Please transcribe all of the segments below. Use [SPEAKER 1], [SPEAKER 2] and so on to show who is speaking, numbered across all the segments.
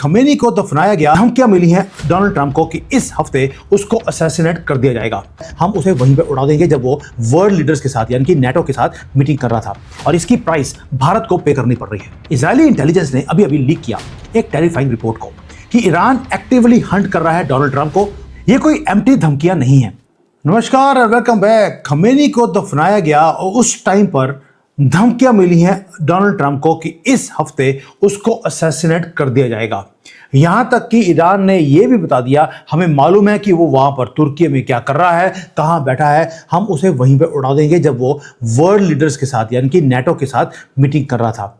[SPEAKER 1] Khamenei को दफनाया गया। धमकियां मिली हैं डोनाल्ड ट्रंप को कि इस हफ्ते उसको असैसिनेट कर दिया जाएगा। हम उसे वहीं पे उड़ा देंगे जब वो वर्ल्ड लीडर्स के साथ यानी कि नेटो के साथ मीटिंग कर रहा था और इसकी प्राइस भारत को पे करनी पड़ रही है। इजरायली इंटेलिजेंस ने अभी लीक किया एक टेरिफाइंग रिपोर्ट को कि ईरान एक्टिवली हंट कर रहा है डोनाल्ड ट्रंप को। ये कोई एम्प्टी धमकियां नहीं है। नमस्कार और वेलकम बैक। खमेनी को दफनाया गया और उस टाइम पर धमकियां मिली हैं डोनाल्ड ट्रंप को कि इस हफ्ते उसको असैसिनेट कर दिया जाएगा। यहां तक कि ईरान ने यह भी बता दिया, हमें मालूम है कि वो वहां पर तुर्की में क्या कर रहा है, कहां बैठा है, हम उसे वहीं पे उड़ा देंगे जब वो वर्ल्ड लीडर्स के साथ यानी कि नेटो के साथ मीटिंग कर रहा था।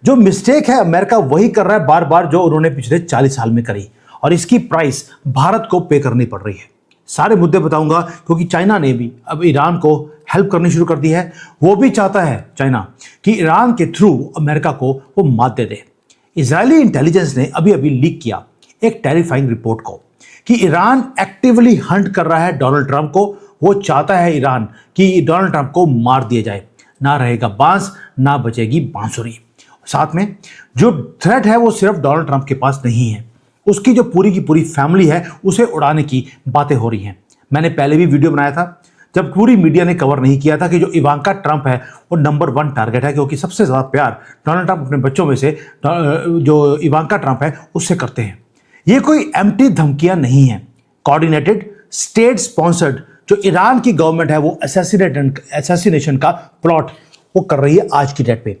[SPEAKER 1] जो मिस्टेक है अमेरिका वही कर रहा है बार बार जो उन्होंने पिछले 40 साल में करी और इसकी प्राइस भारत को पे करनी पड़ रही है। सारे मुद्दे बताऊंगा क्योंकि चाइना ने भी अब ईरान को हेल्प करनी शुरू कर दी है। वो भी चाहता है चाइना कि ईरान के थ्रू अमेरिका को वो मात दे दे। इजरायली इंटेलिजेंस ने अभी लीक किया एक टेरिफाइंग रिपोर्ट को कि ईरान एक्टिवली हंट कर रहा है डोनाल्ड ट्रंप को। वो चाहता है ईरान कि डोनाल्ड ट्रंप को मार दिया जाए। ना रहेगा बांस ना बचेगी बांसुरी। साथ में जो थ्रेट है वो सिर्फ डोनाल्ड ट्रंप के पास नहीं है, उसकी जो पूरी की पूरी फैमिली है उसे उड़ाने की बातें हो रही हैं। मैंने पहले भी वीडियो बनाया था जब पूरी मीडिया ने कवर नहीं किया था कि जो इवांका ट्रंप है वो नंबर 1 टारगेट है, क्योंकि सबसे ज़्यादा प्यार डोनाल्ड ट्रंप अपने बच्चों में से जो इवांका ट्रंप है उससे करते हैं। ये कोई एम्प्टी धमकियां नहीं है। कोऑर्डिनेटेड स्टेट स्पॉन्सर्ड जो ईरान की गवर्नमेंट है वो असैसिनेशन का प्लॉट वो कर रही है आज की डेट पे।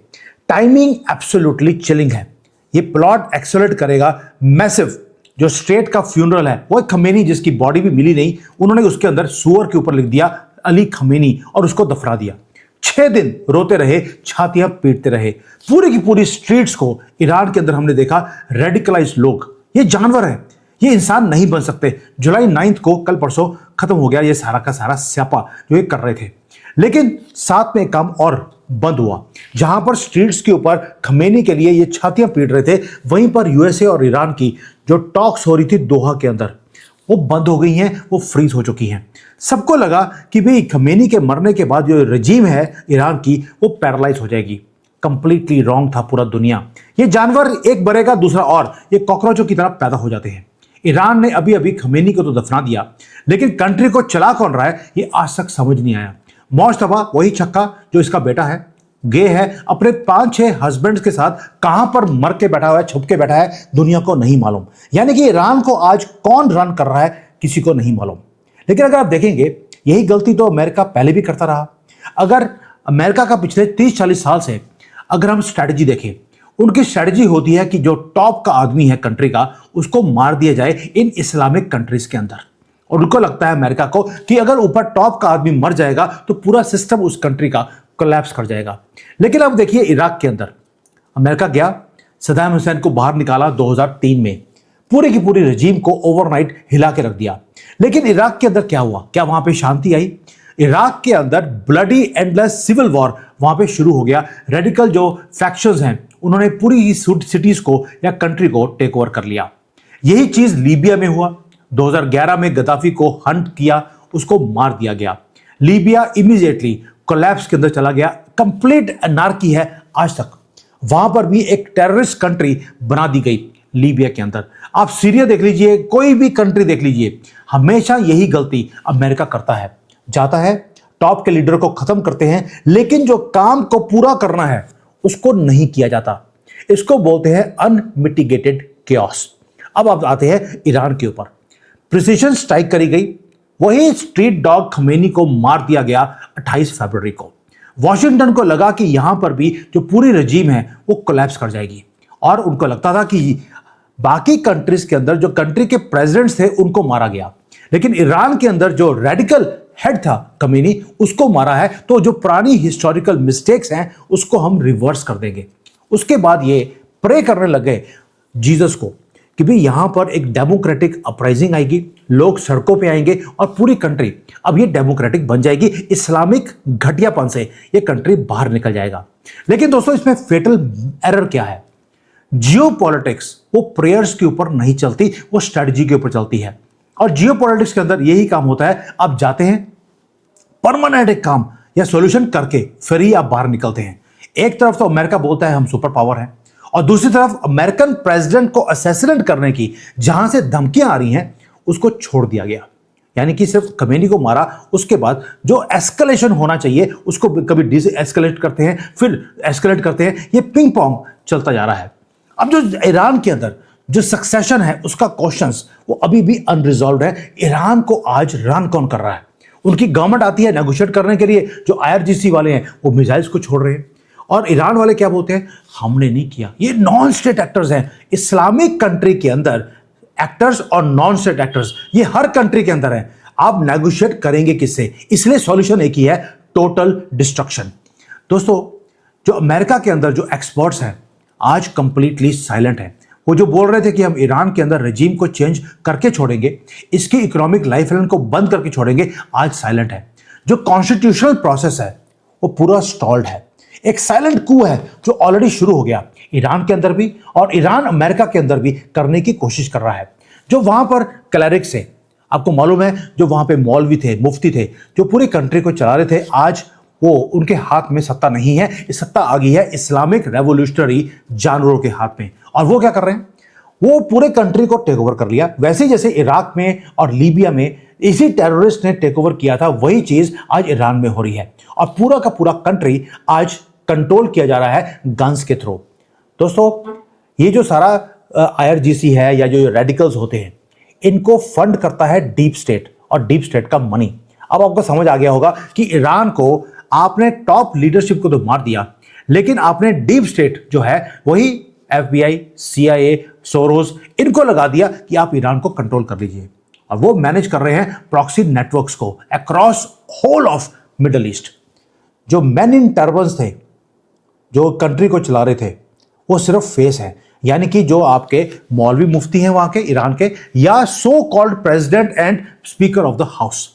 [SPEAKER 1] टाइमिंग एब्सोल्युटली चिलिंग है। ये प्लॉट एक्सेलरेट करेगा मैसिव जो स्टेट का फ्यूनरल है। वो खमेनी जिसकी बॉडी भी मिली नहीं, उन्होंने उसके अंदर सुअर के ऊपर लिख दिया अली खमेनी और उसको दफना दिया। 6 दिन रोते रहे, छातियां पीटते रहे। पूरी की पूरी स्ट्रीट्स को ईरान के अंदर हमने देखा रेडिकलाइज्ड लोग। ये जानवर है, ये इंसान नहीं बन सकते। जुलाई 9 को कल परसों खत्म हो गया ये सारा का सारा स्यापा जो ये कर रहे थे। लेकिन साथ में काम और बंद हुआ। जहां पर स्ट्रीट्स के ऊपर खमेनी के लिए ये छातियां पीट रहे थे, वहीं पर यूएसए और ईरान की जो टॉक्स हो रही थी दोहा के अंदर वो बंद हो गई हैं, वो फ्रीज हो चुकी हैं। सबको लगा कि भाई खमेनी के मरने के बाद जो रजीम है ईरान की वो पैरालाइज हो जाएगी। कंप्लीटली रॉन्ग था पूरा दुनिया। ये जानवर एक मरेगा दूसरा और ये कॉकरोचों की तरह पैदा हो जाते हैं। ईरान ने अभी खमेनी को तो दफना दिया, लेकिन कंट्री को चला कौन रहा है ये आज तक समझ नहीं आया। मौजतबा वही छक्का जो इसका बेटा है, गे है, अपने 5-6 हस्बैंड्स के साथ कहां पर मर के बैठा हुआ है, छुप के बैठा है, दुनिया को नहीं मालूम। यानी कि ईरान को आज कौन रन कर रहा है किसी को नहीं मालूम। लेकिन अगर आप देखेंगे यही गलती तो अमेरिका पहले भी करता रहा। अगर अमेरिका का पिछले 30-40 साल से अगर हम स्ट्रैटेजी देखें, उनकी स्ट्रैटेजी होती है कि जो टॉप का आदमी है कंट्री का उसको मार दिया जाए इन इस्लामिक कंट्रीज के अंदर। और उनको लगता है अमेरिका को कि अगर ऊपर टॉप का आदमी मर जाएगा तो पूरा सिस्टम उस कंट्री का कोलैप्स कर जाएगा। लेकिन अब देखिए इराक के अंदर अमेरिका गया, सद्दाम हुसैन को बाहर निकाला 2003 में, पूरी की पूरी रजीम को ओवरनाइट हिला के रख दिया। लेकिन इराक के अंदर क्या हुआ? क्या वहां पे शांति आई? इराक के अंदर ब्लडी एंडलेस सिविल वॉर वहां पे शुरू हो गया। रेडिकल जो फैक्शंस हैं उन्होंने पूरी सिटीज को या कंट्री को टेक ओवर कर लिया। यही चीज लीबिया में हुआ। 2011 में गद्दाफी को हंट किया, उसको मार दिया गया। लीबिया इमीडिएटली कोलैप्स के अंदर चला गया। कंप्लीट एनार्की है आज तक। वहां पर भी एक टेररिस्ट कंट्री बना दी गई लीबिया के अंदर। आप सीरिया देख लीजिए, कोई भी कंट्री देख लीजिए, हमेशा यही गलती अमेरिका करता है। जाता है टॉप के लीडर को खत्म करते हैं, लेकिन जो काम को पूरा करना है उसको नहीं किया जाता। इसको बोलते हैं अनमिटिगेटेड केओस। अब आप आते हैं ईरान के ऊपर। प्रिसीजन स्ट्राइक करी गई, वही स्ट्रीट डॉग खमेनी को मार दिया गया 28 फरवरी को। वॉशिंगटन को लगा कि यहां पर भी जो पूरी रजीम है वो कोलैप्स कर जाएगी और उनको लगता था कि बाकी कंट्रीज के अंदर जो कंट्री के प्रेसिडेंट्स थे उनको मारा गया, लेकिन ईरान के अंदर जो रेडिकल हेड था खमेनी उसको मारा है, तो जो पुरानी हिस्टोरिकल मिस्टेक्स हैं उसको हम रिवर्स कर देंगे। उसके बाद ये प्रे करने लगे जीसस को कि भाई यहां पर एक डेमोक्रेटिक अपराइजिंग आएगी, लोग सड़कों पे आएंगे और पूरी कंट्री अब ये डेमोक्रेटिक बन जाएगी। इस्लामिक घटियापन से ये कंट्री बाहर निकल जाएगा। लेकिन दोस्तों इसमें फेटल एरर क्या है? जियोपॉलिटिक्स वो प्रेयर्स के ऊपर नहीं चलती, वो स्ट्रेटजी के ऊपर चलती है। और जियोपॉलिटिक्स के अंदर यही काम होता है, आप जाते हैं परमानेंट एक काम या सॉल्यूशन करके फिर ही आप बाहर निकलते हैं। एक तरफ तो अमेरिका बोलता है हम सुपर पावर हैं और दूसरी तरफ अमेरिकन प्रेसिडेंट को असैसिनेट करने की जहां से धमकियां आ रही हैं उसको छोड़ दिया गया। यानी कि सिर्फ खमेनी को मारा, उसके बाद जो एस्केलेशन होना चाहिए उसको कभी डिस एस्केलेट करते हैं, फिर एस्केलेट करते हैं, ये पिंग पोंग चलता जा रहा है। अब जो ईरान के अंदर जो सक्सेशन है उसका क्वेश्चंस वो अभी भी अनरिजॉल्व है। ईरान को आज रन कौन कर रहा है? उनकी गवर्नमेंट आती है नेगोशिएट करने के लिए, जो IRGC वाले हैं वो मिसाइल्स को छोड़ रहे हैं, और ईरान वाले क्या बोलते हैं, हमने नहीं किया। ये नॉन स्टेट एक्टर्स हैं। इस्लामिक कंट्री के अंदर एक्टर्स और नॉन स्टेट एक्टर्स ये हर कंट्री के अंदर हैं। आप नेगोशिएट करेंगे किससे? इसलिए सॉल्यूशन एक ही है, टोटल डिस्ट्रक्शन। दोस्तों, जो अमेरिका के अंदर जो एक्सपर्ट्स हैं आज कंप्लीटली साइलेंट हैं। वो जो बोल रहे थे कि हम ईरान के अंदर रजीम को चेंज करके छोड़ेंगे, इसकी इकोनॉमिक लाइफलाइन को बंद करके छोड़ेंगे, आज साइलेंट है। जो कॉन्स्टिट्यूशनल प्रोसेस है वो पूरा स्टॉल्ड है। एक साइलेंट कू है जो ऑलरेडी शुरू हो गया ईरान के अंदर भी, और ईरान अमेरिका के अंदर भी करने की कोशिश कर रहा है। जो वहां पर क्लरिक्स है, आपको मालूम है, जो वहां पे मौलवी थे, मुफ्ती थे, जो पूरी कंट्री को चला रहे थे, आज वो उनके हाथ में सत्ता नहीं है। इस सत्ता आ गई है इस्लामिक रेवोल्यूशनरी जानवरों के हाथ में। और वो क्या कर रहे हैं? वो पूरे कंट्री को टेक ओवर कर लिया। वैसे जैसे इराक में और लीबिया में इसी टेररिस्ट ने टेक ओवर किया था, वही चीज आज ईरान में हो रही है। और पूरा का पूरा कंट्री आज कंट्रोल किया जा रहा है गन्स के थ्रू। दोस्तों, ये जो सारा IRGC है या जो रेडिकल्स होते हैं, इनको फंड करता है डीप स्टेट, और डीप स्टेट का मनी। अब आपको समझ आ गया होगा कि ईरान को आपने टॉप लीडरशिप को तो मार दिया, लेकिन आपने डीप स्टेट जो है वही FBI, CIA, सोरोस, इनको लगा दिया कि आप ईरान को कंट्रोल कर लीजिए। और वो मैनेज कर रहे हैं प्रॉक्सी नेटवर्क्स को across whole of Middle East. जो मैन इन टर्बन्स थे जो कंट्री को चला रहे थे, वो सिर्फ फेस है। यानी कि जो आपके मौलवी मुफ्ती हैं वहां के ईरान के, या so called president and speaker of the house,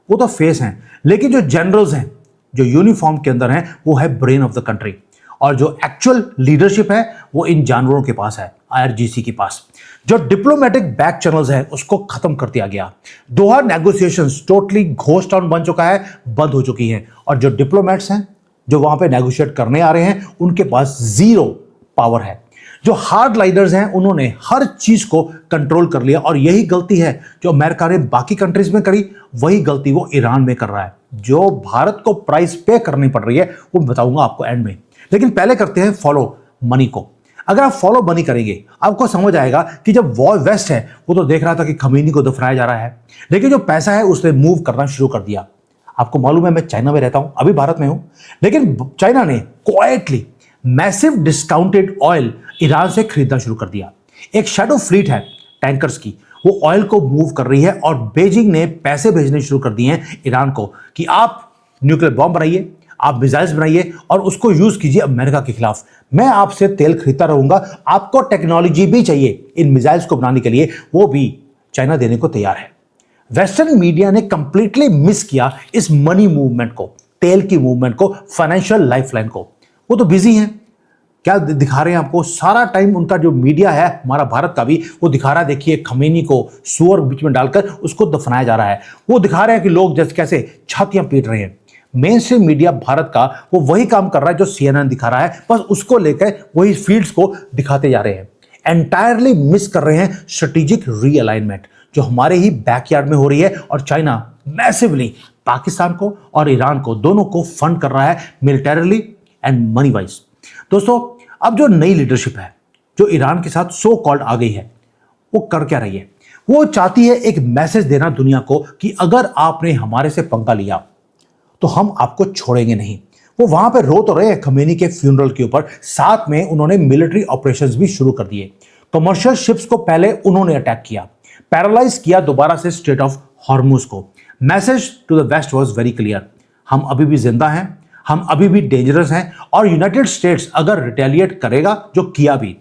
[SPEAKER 1] वो तो फेस हैं। लेकिन जो जनरल्स हैं जो यूनिफॉर्म के अंदर हैं, वो है ब्रेन ऑफ द कंट्री। और जो एक्चुअल लीडरशिप है वो इन जानवरों के पास है, IRGC के पास। जो डिप्लोमेटिक बैक चैनल्स है उसको खत्म कर दिया गया। दोहा नेगोशिएशंस टोटली घोस्ट टाउन बन चुका है, बंद हो चुकी है। और जो डिप्लोमेट्स हैं जो वहां पे नेगोशिएट करने आ रहे हैं, उनके पास जीरो पावर है। जो हार्ड लाइनर्स हैं उन्होंने हर चीज को कंट्रोल कर लिया। और यही गलती है जो अमेरिका ने बाकी कंट्रीज में करी, वही गलती वो ईरान में कर रहा है। जो भारत को प्राइस पे करनी पड़ रही है वो बताऊंगा आपको एंड में। लेकिन पहले करते हैं फॉलो मनी को। अगर आप फॉलो मनी करेंगे, आपको समझ आएगा कि जब वॉर वेस्ट है वो तो देख रहा था कि खमीनी को दफनाया जा रहा है, लेकिन जो पैसा है उसने मूव करना शुरू कर दिया। आपको मालूम है मैं चाइना में रहता हूं, अभी भारत में हूं, लेकिन चाइना ने quietly massive discounted oil Iran से खरीदना शुरू कर दिया। एक शैडो फ्लीट है टैंकर्स की, वो ऑयल को मूव कर रही है। और बीजिंग ने पैसे भेजने शुरू कर दिए हैं ईरान को कि आप न्यूक्लियर बॉम्ब बनाइए, आप मिसाइल्स बनाइए और उसको यूज कीजिए अमेरिका के खिलाफ। मैं आपसे तेल खरीदता रहूंगा, आपको टेक्नोलॉजी भी चाहिए इन मिसाइल्स को बनाने के लिए, वो भी चाइना देने को तैयार है। वेस्टर्न मीडिया ने कंप्लीटली मिस किया इस मनी मूवमेंट को, तेल की मूवमेंट को, फाइनेंशियल लाइफलाइन को। वो तो बिजी हैं, क्या दिखा रहे हैं आपको? सारा टाइम उनका जो मीडिया है हमारा भारत का भी, वो दिखा रहा है, देखिए खमीनी को सुअर बीच में डालकर उसको दफनाया जा रहा है। वो दिखा रहे हैं कि लोग जैसे कैसे छातियां पीट रहे हैं। मेन स्ट्रीम मीडिया भारत का वो वही काम कर रहा है जो CNN दिखा रहा है, बस उसको लेकर वही फील्ड्स को दिखाते जा रहे हैं। एंटायरली मिस कर रहे हैं स्ट्रेटेजिक रीअलाइनमेंट जो हमारे ही बैकयार्ड में हो रही है। और चाइना मैसिवली पाकिस्तान को और ईरान को दोनों को फंड कर रहा है मिलिटरीली एंड मनी वाइज। दोस्तों, अब जो नई लीडरशिप है जो ईरान के साथ सो कॉल्ड आ गई है, वो कर क्या रही है? वो चाहती है एक मैसेज देना दुनिया को कि अगर आपने हमारे से पंगा लिया तो हम आपको छोड़ेंगे नहीं। वो वहां पे रो तो रहे हैं खमेनी के फ्यूनरल के ऊपर, साथ में उन्होंने मिलिट्री ऑपरेशंस भी शुरू कर दिए। कमर्शियल शिप्स को पहले उन्होंने अटैक किया, पैरालाइज किया दोबारा से स्ट्रेट ऑफ हॉर्मुज को। Message to the West was very clear, हम अभी भी जिंदा हैं, हम अभी भी डेंजरस हैं, और यूनाइटेड स्टेट्स अगर रिटेलिएट करेगा, जो किया भी,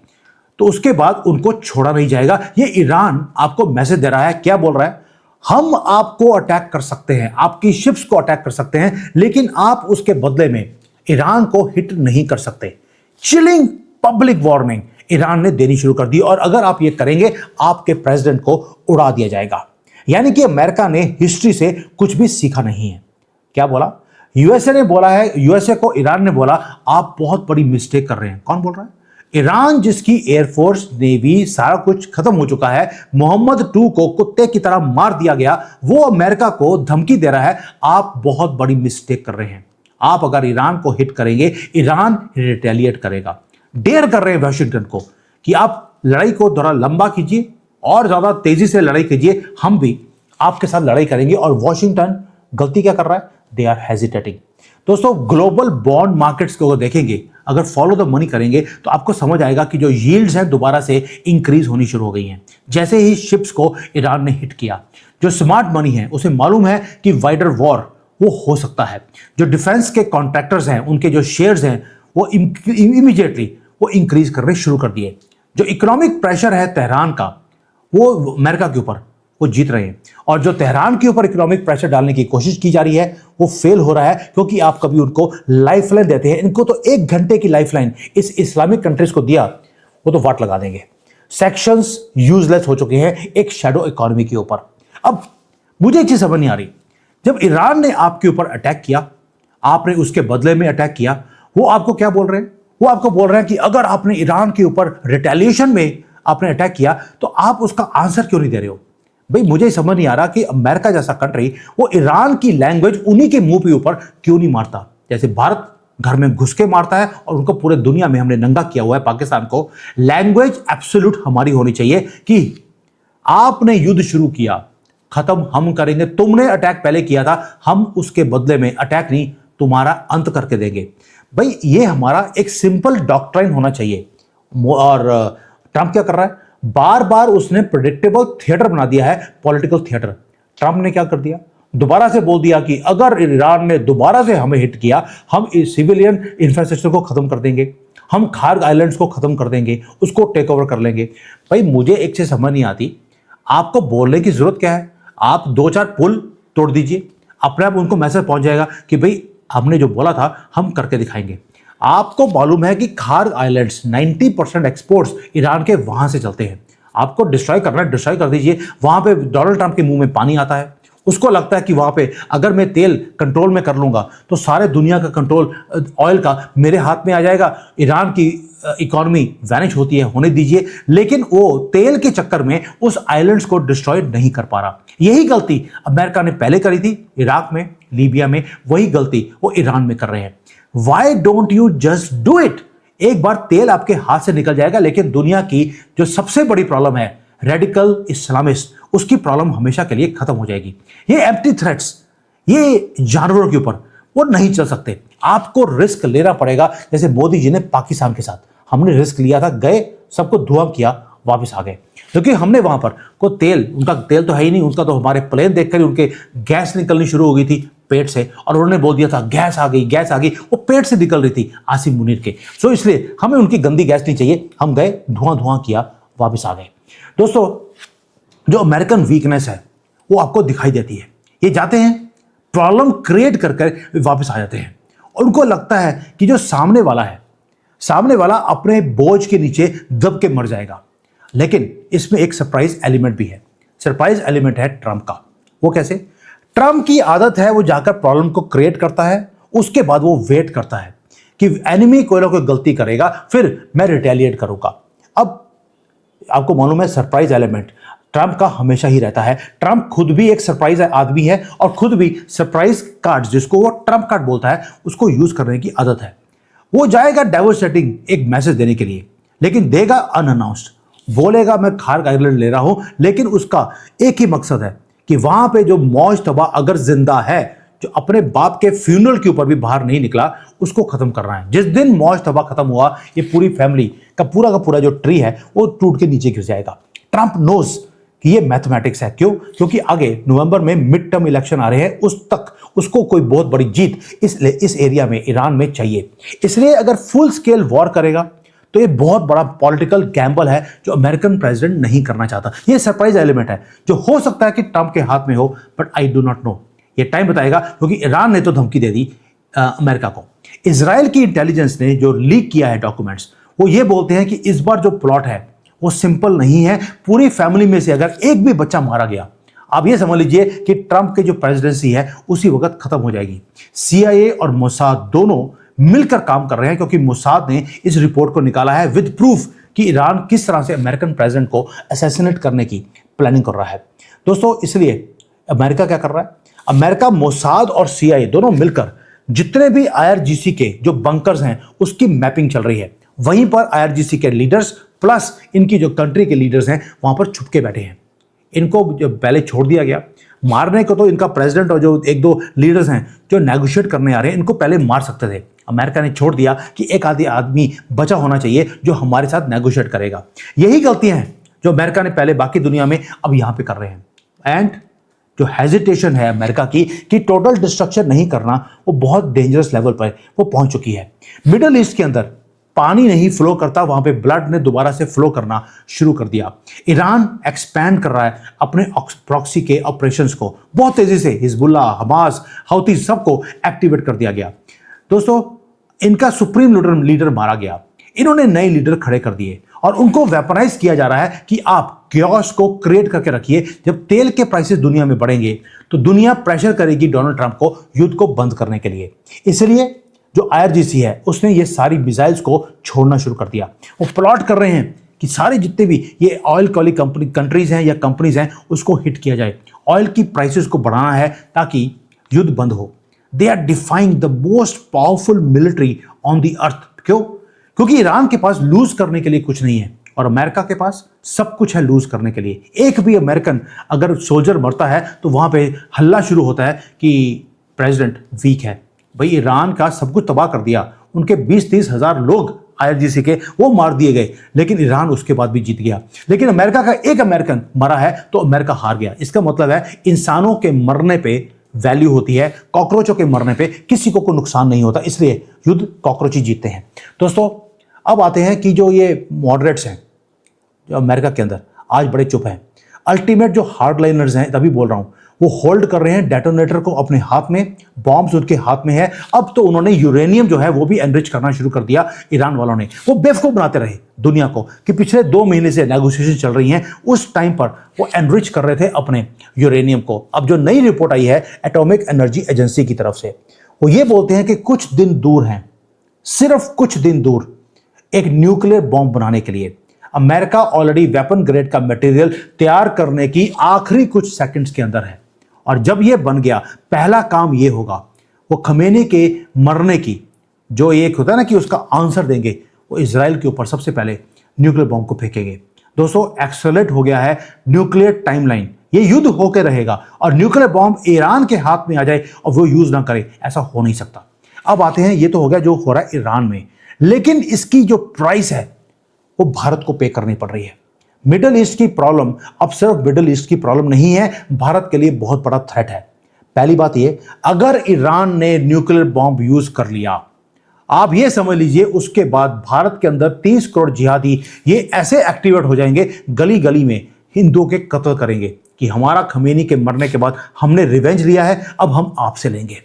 [SPEAKER 1] तो उसके बाद उनको छोड़ा नहीं जाएगा। ये ईरान आपको मैसेज दे रहा है। क्या बोल रहा है? हम आपको अटैक कर सकते हैं, आपकी शिप्स को अटैक कर सकते हैं, लेकिन आप उसके बदले में ईरान को हिट नहीं कर सकते। चिलिंग पब्लिक वार्निंग ईरान ने देनी शुरू कर दी, और अगर आप ये करेंगे आपके प्रेसिडेंट को उड़ा दिया जाएगा। यानी कि अमेरिका ने हिस्ट्री से कुछ भी सीखा नहीं है। क्या बोला? यूएसए ने बोला है, यूएसए को ईरान ने बोला आप बहुत बड़ी मिस्टेक कर रहे हैं। कौन बोल रहा है? ईरान जिसकी एयरफोर्स, नेवी, सारा कुछ खत्म हो चुका है, मोहम्मद II को कुत्ते की तरह मार दिया गया, वो अमेरिका को धमकी दे रहा है। आप बहुत बड़ी मिस्टेक कर रहे हैं। आप अगर ईरान को हिट करेंगे, ईरान रिटेलिएट करेगा। डेयर कर रहे हैं वाशिंगटन को कि आप लड़ाई को थोड़ा लंबा कीजिए और ज्यादा तेजी से लड़ाई कीजिए, हम भी आपके साथ लड़ाई करेंगे। और वॉशिंगटन गलती क्या कर रहा है? They are hesitating. दोस्तों, ग्लोबल बॉन्ड मार्केट्स को देखेंगे, अगर फॉलो द मनी करेंगे तो आपको समझ आएगा कि जो यील्ड्स हैं दोबारा से इंक्रीज होनी शुरू हो गई हैं जैसे ही शिप्स को ईरान ने हिट किया। जो स्मार्ट मनी है उसे मालूम है कि वाइडर वॉर वो हो सकता है। जो डिफेंस के कॉन्ट्रैक्टर्स हैं, उनके जो शेयर्स हैं वो इमीडिएटली वो इंक्रीज करने शुरू कर दिए। जो इकोनॉमिक प्रेशर है तेहरान का, वो अमेरिका के ऊपर वो जीत रहे हैं। और जो तेहरान के ऊपर इकोनॉमिक प्रेशर डालने की कोशिश की जा रही है वो फेल हो रहा है, क्योंकि आप कभी उनको लाइफलाइन देते हैं। इनको तो 1 घंटे की लाइफलाइन इस इस्लामिक कंट्रीज को दिया, वो तो वाट लगा देंगे। सेक्शंस यूजलेस हो चुके हैं एक शैडो इकोनॉमी के ऊपर। अब मुझे एक चीज समझ नहीं आ रही, जब ईरान ने आपके ऊपर अटैक किया, आपने उसके बदले में अटैक किया, वो आपको क्या बोल रहे हैं? वो आपको बोल रहे हैं कि अगर आपने ईरान के ऊपर रिटेलिएशन में आपने अटैक किया तो आप उसका आंसर क्यों नहीं दे रहे हो? भाई, मुझे समझ नहीं आ रहा कि अमेरिका जैसा कंट्री वो ईरान की लैंग्वेज उन्हीं के मुंह के ऊपर क्यों नहीं मारता, जैसे भारत घर में घुस के मारता है और उनको पूरे दुनिया में हमने नंगा किया हुआ है पाकिस्तान को। लैंग्वेज एब्सोल्यूट हमारी होनी चाहिए कि आपने युद्ध शुरू किया, खत्म हम करेंगे। तुमने अटैक पहले किया था, हम उसके बदले में अटैक नहीं, तुम्हारा अंत करके देंगे। भाई, ये हमारा एक सिंपल डॉक्ट्राइन होना चाहिए। और ट्रंप क्या कर रहा है? बार बार उसने प्रेडिक्टेबल थिएटर बना दिया है, पॉलिटिकल थिएटर। ट्रंप ने क्या कर दिया? दोबारा से बोल दिया कि अगर ईरान ने दोबारा से हमें हिट किया, हम इस सिविलियन इंफ्रास्ट्रक्चर को खत्म कर देंगे, हम खार्ग आइलैंड्स को खत्म कर देंगे, उसको टेक ओवर कर लेंगे। भाई, मुझे एक चीज समझ नहीं आती, आपको बोलने की जरूरत क्या है? आप 2-4 पुल तोड़ दीजिए, अपने आप उनको मैसेज पहुंच जाएगा कि भाई हमने जो बोला था हम करके दिखाएंगे। आपको मालूम है कि खार्ग आइलैंड्स 90% एक्सपोर्ट्स ईरान के वहां से चलते हैं। आपको डिस्ट्रॉय करना है, डिस्ट्रॉय कर दीजिए। वहां पे डोनाल्ड ट्रंप के मुंह में पानी आता है, उसको लगता है कि वहां पे अगर मैं तेल कंट्रोल में कर लूंगा तो सारे दुनिया का कंट्रोल ऑयल का मेरे हाथ में आ जाएगा, ईरान की इकोनॉमी वैनिश होती है, होने दीजिए। लेकिन वो तेल के चक्कर में उस आइलैंड्स को डिस्ट्रॉय नहीं कर पा रहा। यही गलती अमेरिका ने पहले करी थी इराक में, लीबिया में, वही गलती वो ईरान में कर रहे हैं। Why don't you just do it? एक बार तेल आपके हाथ से निकल जाएगा। लेकिन दुनिया की जो सबसे बड़ी प्रॉब्लम है रेडिकल इस्लामिस्ट, उसकी प्रॉब्लम हमेशा के लिए खत्म हो जाएगी। ये एम्प्टी थ्रेट्स, ये जानवरों के ऊपर वो नहीं चल सकते। आपको रिस्क लेना पड़ेगा, जैसे मोदी जी ने पाकिस्तान के साथ। हमने रिस्क लिया था, गए, सबको धुआं किया, वापस आ गए, क्योंकि हमने वहां पर को तेल, उनका तेल तो है ही नहीं, उनका तो हमारे प्लेन देखकर ही उनके गैस निकलनी शुरू हो गई थी पेट से, और उन्होंने बोल दिया था गैस आ गई, गैस आ गई। वो पेट से निकल रही थी आसिम मुनीर के। सो इसलिए हमें उनकी गंदी गैस नहीं चाहिए। हम गए, धुआं किया, वापस आ गए। दोस्तों, जो अमेरिकन वीकनेस है वो आपको दिखाई देती है। ये जाते हैं, प्रॉब्लम क्रिएट कर वापस आ जाते हैं, और उनको लगता है कि जो सामने वाला अपने बोझ के नीचे दब के मर जाएगा। लेकिन इसमें एक सरप्राइज एलिमेंट भी है। सरप्राइज एलिमेंट है ट्रंप का। वो कैसे? ट्रंप की आदत है वो जाकर प्रॉब्लम को क्रिएट करता है, उसके बाद वो वेट करता है कि एनिमी कोई ना कोई गलती करेगा, फिर मैं रिटेलिएट करूंगा। अब आपको मालूम है सरप्राइज एलिमेंट ट्रंप का हमेशा ही रहता है। ट्रंप खुद भी एक सरप्राइज आदमी है, और खुद भी सरप्राइज कार्ड, जिसको वो ट्रंप कार्ड बोलता है, उसको यूज करने की आदत है। वो जाएगा डेवोस्टेटिंग एक मैसेज देने के लिए, लेकिन देगा अनअनाउंस्ड। बोलेगा मैं खार्ग आइलैंड ले रहा हूं, लेकिन उसका एक ही मकसद है कि वहां पे जो मौज तबा अगर जिंदा है, जो अपने बाप के फ्यूनरल के ऊपर भी बाहर नहीं निकला, उसको खत्म करना है। जिस दिन मौज तबा खत्म हुआ, ये पूरी फैमिली का पूरा जो ट्री है वो टूट के नीचे गिर जाएगा। ट्रंप नोज कि ये मैथमेटिक्स है। क्यों? क्योंकि आगे नवंबर में मिड टर्म इलेक्शन आ रहे हैं, उस तक उसको कोई बहुत बड़ी जीत इस एरिया में, ईरान में चाहिए। इसलिए अगर फुल स्केल वॉर करेगा तो ये बहुत बड़ा पॉलिटिकल गैम्बल है जो अमेरिकन प्रेसिडेंट नहीं करना चाहता। ये सरप्राइज एलिमेंट है जो हो सकता है कि ट्रंप के हाथ में हो, but I do not know. ये टाइम बताएगा, क्योंकि ईरान ने तो धमकी दे दी अमेरिका को। इजराइल की इंटेलिजेंस ने जो लीक किया है डॉक्यूमेंट्स, वो ये बोलते हैं कि इस बार जो प्लॉट है वो सिंपल नहीं है। पूरी फैमिली में से अगर एक भी बच्चा मारा गया, आप ये समझ लीजिए कि ट्रंप की जो प्रेसिडेंसी है उसी वक्त खत्म हो जाएगी। CIA और मोसाद दोनों मिलकर काम कर रहे हैं, क्योंकि मोसाद ने इस रिपोर्ट को निकाला है विद प्रूफ कि ईरान किस तरह से अमेरिकन प्रेसिडेंट को असैसिनेट करने की प्लानिंग कर रहा है। दोस्तों, इसलिए अमेरिका क्या कर रहा है? अमेरिका, मोसाद और सीआईए दोनों मिलकर जितने भी आईआरजीसी के जो बंकर्स हैं उसकी मैपिंग चल रही है। वहीं पर आईआरजीसी के लीडर्स प्लस इनकी जो कंट्री के लीडर्स हैं वहां पर छुप के बैठे हैं। इनको जब पहले छोड़ दिया गया मारने को, तो इनका प्रेसिडेंट और जो एक दो लीडर्स हैं जो नेगोशिएट करने आ रहे हैं, इनको पहले मार सकते थे। अमेरिका ने छोड़ दिया कि एक आदि आदमी बचा होना चाहिए जो हमारे साथ नेगोशिएट करेगा। यही गलतियां हैं जो अमेरिका ने पहले बाकी दुनिया में अब यहां पे कर रहे हैं। एंड जो हेजिटेशन है अमेरिका की कि टोटल डिस्ट्रक्शन नहीं करना, वो बहुत डेंजरस लेवल पर वो पहुंच चुकी है। मिडल ईस्ट के अंदर पानी नहीं फ्लो करता, वहां पे ब्लड ने दोबारा से फ्लो करना शुरू कर दिया। ईरान एक्सपैंड कर रहा है अपने प्रॉक्सी के ऑपरेशंस को बहुत तेजी से। हिजबुल्लाह, हमास, हौती सबको एक्टिवेट कर दिया गया। दोस्तों, इनका सुप्रीम लीडर मारा गया। इन्होंने नए लीडर खड़े कर दिए और उनको वेपनाइज किया जा रहा है कि आप क्योस को क्रिएट करके रखिए। जब तेल के प्राइसेस दुनिया में बढ़ेंगे तो दुनिया प्रेशर करेगी डोनाल्ड ट्रंप को युद्ध को बंद करने के लिए। इसलिए जो आईआरजीसी है उसने ये सारी मिसाइल्स को छोड़ना शुरू कर दिया। वो प्लॉट कर रहे हैं कि सारे जितने भी ये ऑयल वाली कंट्रीज हैं या कंपनीज हैं उसको हिट किया जाए। ऑयल की प्राइसेस को बढ़ाना है ताकि युद्ध बंद हो। They are defying the most powerful military on the earth. क्यों? क्योंकि ईरान के पास लूज करने के लिए कुछ नहीं है और अमेरिका के पास सब कुछ है लूज करने के लिए। एक भी अमेरिकन अगर सोल्जर मरता है तो वहां पे हल्ला शुरू होता है कि प्रेसिडेंट वीक है। भाई, ईरान का सब कुछ तबाह कर दिया। उनके 20-30 हजार लोग आईआरजीसी के वो मार दिए गए, लेकिन ईरान उसके बाद भी जीत गया। लेकिन अमेरिका का एक अमेरिकन मरा है तो अमेरिका हार गया। इसका मतलब है इंसानों के मरने पे वैल्यू होती है, कॉकरोचों के मरने पे किसी को नुकसान नहीं होता। इसलिए युद्ध कॉकरोच ही जीतते हैं। दोस्तों, अब आते हैं कि जो ये मॉडरेट्स हैं जो अमेरिका के अंदर आज बड़े चुप हैं। अल्टीमेट जो हार्डलाइनर्स हैं, तभी बोल रहा हूं, वो होल्ड कर रहे हैं डेटोनेटर को अपने हाथ में। बॉम्ब्स उनके हाथ में है। अब तो उन्होंने यूरेनियम जो है वो भी एनरिच करना शुरू कर दिया ईरान वालों ने। वो बेवकूफ बनाते रहे दुनिया को कि पिछले 2 महीने से नेगोशिएशन चल रही हैं, उस टाइम पर वो एनरिच कर रहे थे अपने यूरेनियम को। अब जो नई रिपोर्ट आई है एटॉमिक एनर्जी एजेंसी की तरफ से, वो ये बोलते हैं कि कुछ दिन दूर हैं, सिर्फ कुछ दिन दूर एक न्यूक्लियर बॉम्ब बनाने के लिए। अमेरिका ऑलरेडी वेपन ग्रेड का मटेरियल तैयार करने की आखिरी कुछ सेकंड्स के अंदर है। और जब यह बन गया, पहला काम यह होगा, वो खमेनी के मरने की जो एक होता है ना कि उसका आंसर देंगे, वो इजराइल के ऊपर सबसे पहले न्यूक्लियर बॉम्ब को फेंकेंगे। दोस्तों, एक्सेलरेट हो गया है न्यूक्लियर टाइमलाइन। ये युद्ध होकर रहेगा और न्यूक्लियर बॉम्ब ईरान के हाथ में आ जाए और वो यूज ना करे, ऐसा हो नहीं सकता। अब आते हैं, ये तो हो गया जो हो रहा है ईरान में, लेकिन इसकी जो प्राइस है वो भारत को पे करनी पड़ रही है। मिडिल ईस्ट की प्रॉब्लम अब सिर्फ मिडिल ईस्ट की प्रॉब्लम नहीं है, भारत के लिए बहुत बड़ा थ्रेट है। पहली बात ये, अगर ईरान ने न्यूक्लियर बॉम्ब यूज कर लिया, आप ये समझ लीजिए उसके बाद भारत के अंदर 30 करोड़ जिहादी ये ऐसे एक्टिवेट हो जाएंगे, गली गली में हिंदुओं के कत्ल करेंगे कि हमारा खमेनी के मरने के बाद हमने रिवेंज लिया है, अब हम आपसे लेंगे।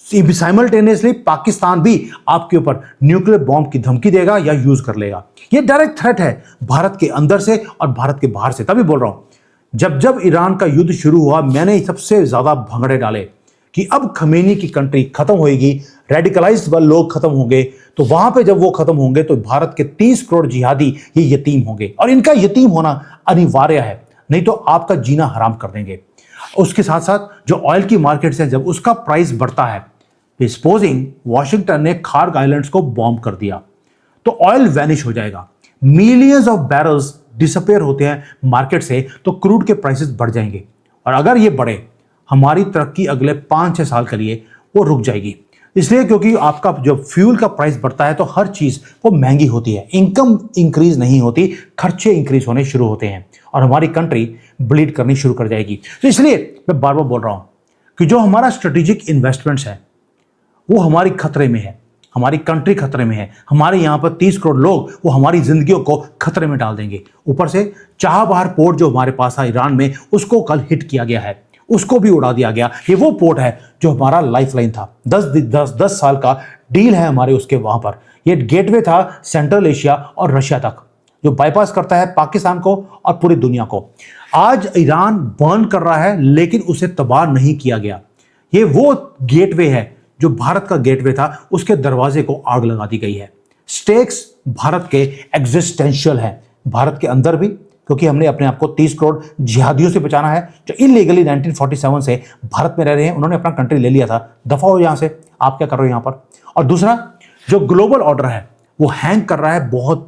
[SPEAKER 1] साइमल्टेनियसली पाकिस्तान भी आपके ऊपर न्यूक्लियर बॉम्ब की धमकी देगा या यूज कर लेगा। ये डायरेक्ट थ्रेट है भारत के अंदर से और भारत के बाहर से। तभी बोल रहा हूं, जब ईरान का युद्ध शुरू हुआ, मैंने सबसे ज्यादा भंगड़े डाले कि अब खमेनी की कंट्री खत्म होएगी, रेडिकलाइज्ड लोग खत्म होंगे, तो वहां पे जब वो खत्म होंगे तो भारत के 30 करोड़ जिहादी ये यतीम होंगे और इनका यतीम होना अनिवार्य है, नहीं तो आपका जीना हराम कर देंगे। उसके साथ साथ जो ऑयल की मार्केट्स है, जब उसका प्राइस बढ़ता है, सपोजिंग वाशिंगटन ने खार्ग आइलैंड्स को बॉम्ब कर दिया तो ऑयल वैनिश हो जाएगा, मिलियंस ऑफ बैरल्स डिसअपेयर होते हैं मार्केट से, तो क्रूड के प्राइसेस बढ़ जाएंगे। और अगर ये बढ़े, हमारी तरक्की अगले 5-6 साल के लिए वो रुक जाएगी। इसलिए क्योंकि आपका जब फ्यूल का प्राइस बढ़ता है तो हर चीज वो महंगी होती है, इनकम इंक्रीज नहीं होती, खर्चे इंक्रीज होने शुरू होते हैं और हमारी कंट्री ब्लीड करनी शुरू कर जाएगी। तो इसलिए मैं बार बार बोल रहा हूं कि जो हमारा स्ट्रेटेजिक इन्वेस्टमेंट्स है वो हमारी खतरे में है, हमारी कंट्री खतरे में है। हमारे यहाँ पर 30 करोड़ लोग वो हमारी जिंदगियों को खतरे में डाल देंगे। ऊपर से चाबहार पोर्ट जो हमारे पास था ईरान में, उसको कल हिट किया गया है, उसको भी उड़ा दिया गया। ये वो पोर्ट है जो हमारा लाइफलाइन था, 10 साल का डील है हमारे उसके वहां पर। ये गेटवे था सेंट्रल एशिया और रशिया तक, जो बाईपास करता है पाकिस्तान को और पूरी दुनिया को। आज ईरान बर्न कर रहा है लेकिन उसे तबाह नहीं किया गया। ये वो गेटवे है जो भारत का गेटवे था उसके दरवाजे को आग लगा दी गई है। स्टेक्स भारत के एग्जिस्टेंशियल है, भारत के अंदर भी, क्योंकि हमने अपने आप को 30 करोड़ जिहादियों से बचाना है जो इलीगली 1947 से भारत में रह रहे हैं। उन्होंने अपना कंट्री ले लिया था, दफा हो यहां से, आप क्या कर रहे हो यहां पर। और दूसरा, जो ग्लोबल ऑर्डर है वो हैंग कर रहा है बहुत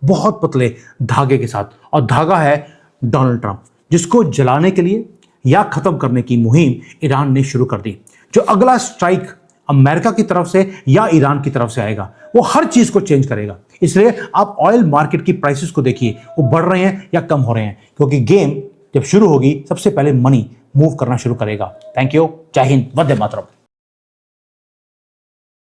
[SPEAKER 1] बहुत पतले धागे के साथ, और धागा है डोनाल्ड ट्रंप, जिसको जलाने के लिए या खत्म करने की मुहिम ईरान ने शुरू कर दी। जो अगला स्ट्राइक अमेरिका की तरफ से या ईरान की तरफ से आएगा वो हर चीज को चेंज करेगा। इसलिए आप ऑयल मार्केट की प्राइसेस को देखिए, वो बढ़ रहे हैं या कम हो रहे हैं, क्योंकि गेम जब शुरू होगी सबसे पहले मनी मूव करना शुरू करेगा। थैंक यू, जय हिंद, वंदे मातरम।